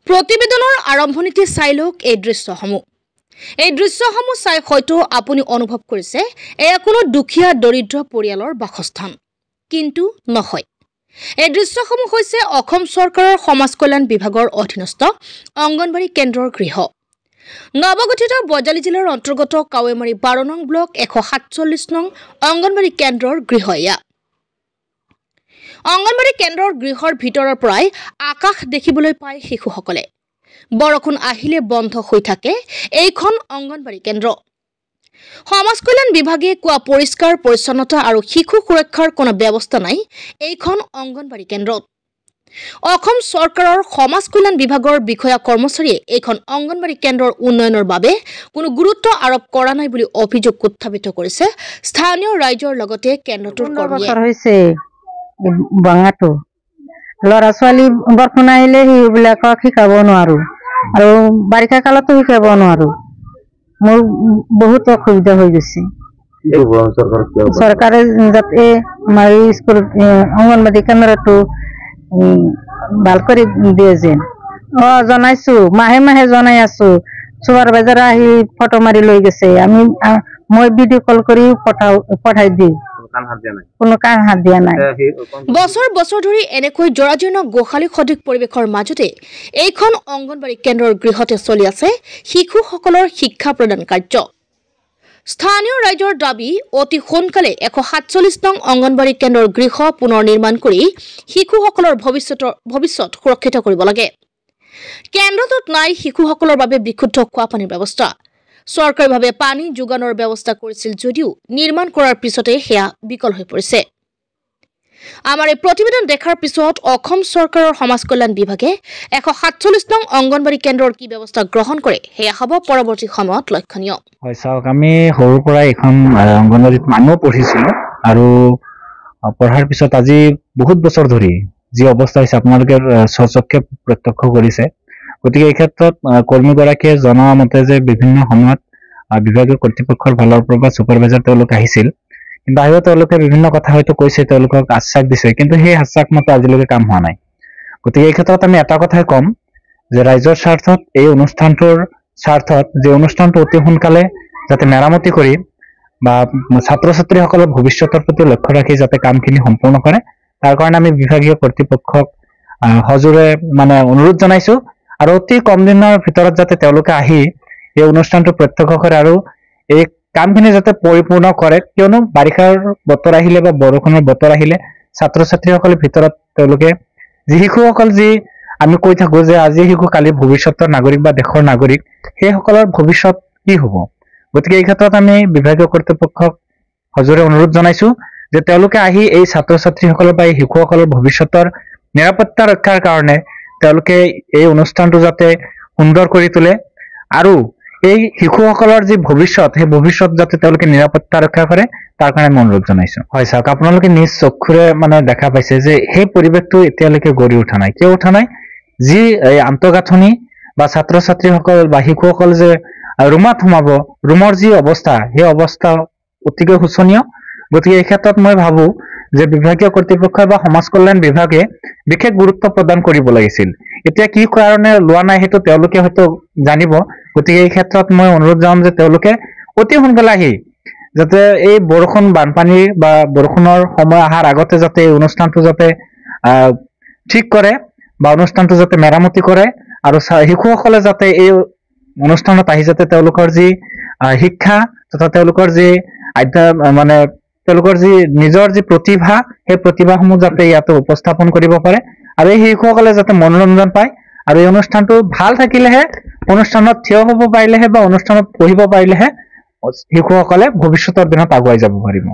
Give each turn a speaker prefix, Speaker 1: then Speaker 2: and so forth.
Speaker 1: প্ৰতিবেদনৰ আৰম্ভণিতে চাই লওক এই দৃশ্যসমূহ। এই দৃশ্যসমূহ চাই হয়তো আপুনি অনুভৱ কৰিছে এয়া কোনো দুখীয়া দৰিদ্ৰ পৰিয়ালৰ বাসস্থান, কিন্তু নহয়। এই দৃশ্যসমূহ হৈছে অসম চৰকাৰৰ সমাজ কল্যাণ বিভাগৰ অধীনস্থ অংগনবাড়ী কেন্দ্ৰৰ গৃহ। নৱগঠিত বজালী জিলাৰ অন্তৰ্গত কাৱৈমাৰী 12 নং ব্লক 147 নং অংগনবাড়ী কেন্দ্ৰৰ গৃহ এয়া। অংগনবাড়ী কেন্দ্ৰৰ গৃহৰ ভিতৰৰ পৰাই আকাশ দেখিবলৈ পায় শিশুসকলে। বৰষুণ আহিলে বন্ধ হৈ থাকে এইখন অংগনবাড়ী কেন্দ্ৰ। সমাজ কল্যাণ বিভাগে কোৱা পৰিষ্কাৰ পৰিচ্ছন্নতা আৰু শিশু সুৰক্ষাৰ কোনো ব্যৱস্থা নাই এইখন অংগনবাড়ী কেন্দ্ৰত। অসম চৰকাৰৰ সমাজ কল্যাণ বিভাগৰ বিষয়া কৰ্মচাৰীয়ে এইখন অংগনবাড়ী কেন্দ্ৰৰ উন্নয়নৰ বাবে কোনো গুৰুত্ব আৰোপ কৰা নাই বুলি অভিযোগ উত্থাপিত কৰিছে স্থানীয় ৰাইজৰ লগতে কেন্দ্ৰটোৰ কৰ্মীয়ে।
Speaker 2: বাঙাটো ল'ৰা ছোৱালী বৰষুণ আহিলে সেইবিলাকক শিকাব নোৱাৰো আৰু বাৰিষা কালতো শিকাব নোৱাৰো। মোৰ বহুত অসুবিধা হৈ গৈছে। চৰকাৰে যাতে আমাৰ স্কুল অংগনবাড়ী কেন্দ্ৰটো ভাল কৰি দিয়ে যেন জনাইছো, মাহে মাহে জনাই আছো। চুপাৰভাইজাৰ আহি ফটো মাৰি লৈ গৈছে, মই ভিডিঅ' কল কৰি পঠাই দিওঁ, কোনো কাণ হাত দিয়া নাই।
Speaker 1: বছৰ বছৰ ধৰি এনেকৈ জৰাজীৰ্ণ গোহালি সদৃশ পৰিৱেশৰ মাজতে এইখন অংগনবাড়ী কেন্দ্ৰৰ গৃহতে চলি আছে শিশুসকলৰ শিক্ষা প্ৰদান কাৰ্য। স্থানীয় ৰাইজৰ দাবী অতি সোনকালে 147 নং অংগনবাড়ী কেন্দ্ৰৰ গৃহ পুনৰ নিৰ্মাণ কৰি শিশুসকলৰ ভৱিষ্যত সুৰক্ষিত কৰিব লাগে। কেন্দ্ৰটোত নাই শিশুসকলৰ বাবে বিশুদ্ধ খোৱা পানীৰ ব্যৱস্থা। চৰকাৰীভাৱে পানী যোগানৰ ব্যৱস্থা কৰিছিল যদিও নিৰ্মাণ কৰাৰ পিছতে সেয়া বিকল হৈ পৰিছে। আমাৰ এই প্ৰতিবেদন দেখাৰ পিছত অসম চৰকাৰৰ সমাজ কল্যাণ বিভাগে 147 নং অংগনবাড়ী কেন্দ্ৰৰ কি ব্যৱস্থা গ্ৰহণ কৰে সেয়া হ'ব পৰৱৰ্তী সময়ত লক্ষণীয়।
Speaker 3: হয় চাওক, আমি সৰুৰ পৰা এখন অংগনবাড়ীত মানুহ পঢ়িছিলো আৰু পঢ়াৰ পিছত আজি বহুত বছৰ ধৰি যি অৱস্থা হৈছে আপোনালোকে স্বচক্ষে প্ৰত্যক্ষ কৰিছে। গতিকে এই ক্ষেত্ৰত কৰ্মীগৰাকীয়ে জনোৱা মতে যে বিভিন্ন সময়ত বিভাগীয় কৰ্তৃপক্ষৰ ফালৰ পৰা বা ছুপাৰভাইজাৰ তেওঁলোক আহিছিল, কিন্তু আহিও তেওঁলোকে বিভিন্ন কথা হয়তো কৈছে, তেওঁলোকক আশ্বাস দিছে, কিন্তু সেই আশ্বাস মতে আজিলৈকে কাম হোৱা নাই। গতিকে এই ক্ষেত্ৰত আমি এটা কথাই ক'ম যে ৰাইজৰ স্বাৰ্থত, এই অনুষ্ঠানটোৰ স্বাৰ্থত যে অনুষ্ঠানটো অতি সোনকালে যাতে মেৰামতি কৰি বা ছাত্ৰ ছাত্ৰীসকলৰ ভৱিষ্যতৰ প্ৰতি লক্ষ্য ৰাখি যাতে কামখিনি সম্পূৰ্ণ কৰে, তাৰ কাৰণে আমি বিভাগীয় কৰ্তৃপক্ষক সজোৰে অনুৰোধ জনাইছো আৰু অতি কম দিনৰ ভিতৰত যাতে তেওঁলোকে আহি এই অনুষ্ঠানটো প্ৰত্যক্ষ কৰে আৰু এই কামখিনি যাতে পৰিপূৰ্ণ কৰে। কিয়নো বাৰিষাৰ বতৰ আহিলে বা বৰষুণৰ বতৰ আহিলে ছাত্ৰ ছাত্ৰীসকলৰ ভিতৰত তেওঁলোকে যি শিশুসকল যি আমি কৈ থাকো যে আজি শিশু কালি ভৱিষ্যতৰ নাগৰিক বা দেশৰ নাগৰিক, সেইসকলৰ ভৱিষ্যত কি হ'ব। গতিকে এই ক্ষেত্ৰত আমি বিভাগীয় কৰ্তৃপক্ষক সজোৰে অনুৰোধ জনাইছো যে তেওঁলোকে আহি এই ছাত্ৰ ছাত্ৰীসকলৰ বা এই শিশুসকলৰ ভৱিষ্যতৰ নিৰাপত্তা ৰক্ষাৰ কাৰণে তেওঁলোকে এই অনুষ্ঠানটো যাতে সুন্দৰ কৰি তোলে আৰু এই শিশুসকলৰ যি ভৱিষ্যত, সেই ভৱিষ্যত যাতে তেওঁলোকে নিৰাপত্তা ৰক্ষা কৰে, তাৰ কাৰণে মই অনুৰোধ জনাইছো। হয় চাওক, আপোনালোকে নিজ চক্ষুৰে দেখা পাইছে যে সেই পৰিৱেশটো এতিয়ালৈকে গঢ়ি উঠা নাই। কিয় উঠা নাই? যি আন্তঃগাঁথনি বা ছাত্ৰ ছাত্ৰীসকল বা শিশুসকল যে ৰুমত সোমাব, ৰুমৰ যি অৱস্থা, সেই অৱস্থা অতিকৈ শোচনীয়। গতিকে এই ক্ষেত্ৰত মই ভাবো যে বিভাগীয় কৰ্তৃপক্ষ বা সমাজ কল্যাণ বিভাগে বিশেষ গুৰুত্ব প্ৰদান কৰিব লাগিছিল। এতিয়া কি কাৰণে লোৱা নাই সেইটো তেওঁলোকে হয়তো জানিব। গতিকে এই ক্ষেত্ৰত মই অনুৰোধ জনাম যে তেওঁলোকে অতি সোনকালে আহি যাতে এই বৰষুণ বানপানী বা বৰষুণৰ সময় অহাৰ আগতে যাতে এই অনুষ্ঠানটো যাতে ঠিক কৰে বা অনুষ্ঠানটো যাতে মেৰামতি কৰে আৰু শিশুসকলে যাতে এই অনুষ্ঠানত আহি যাতে তেওঁলোকৰ যি শিক্ষা তথা তেওঁলোকৰ যি তেওঁলোকৰ যি নিজৰ যি প্ৰতিভা, সেই প্ৰতিভাসমূহ যাতে ইয়াতে উপস্থাপন কৰিব পাৰে আৰু এই শিশুসকলে যাতে মনোৰঞ্জন পায় আৰু এই অনুষ্ঠানটো ভাল থাকিলেহে, অনুষ্ঠানত থিয় হ'ব পাৰিলেহে বা অনুষ্ঠানত পঢ়িব পাৰিলেহে শিশুসকলে ভৱিষ্যতৰ দিনত আগুৱাই যাব পাৰিব।